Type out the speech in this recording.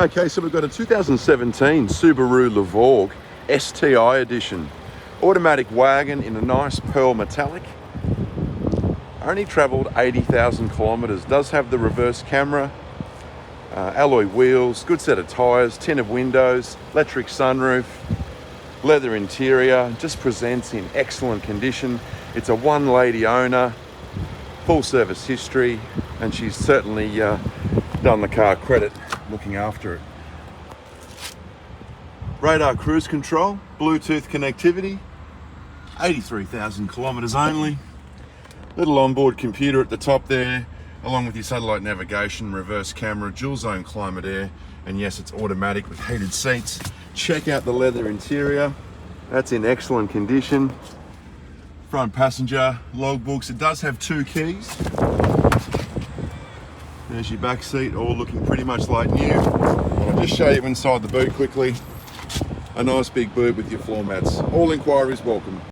Okay, so we've got a 2017 Subaru Lavorg STI edition. Automatic wagon in a nice pearl metallic. Only travelled 80,000 kilometres. Does have the reverse camera, alloy wheels, good set of tyres, tinted windows, electric sunroof, leather interior. Just presents in excellent condition. It's a one lady owner, full service history, and she's certainly done the car credit looking after it. Radar cruise control, Bluetooth connectivity, 83,000 kilometres only. Little onboard computer at the top there, along with your satellite navigation, reverse camera, dual zone climate air, and yes, it's automatic with heated seats. Check out the leather interior, that's in excellent condition. Front passenger, logbooks, it does have 2 keys. There's your back seat, all looking pretty much like new. I'll just show you inside the boot quickly. A nice big boot with your floor mats. All inquiries welcome.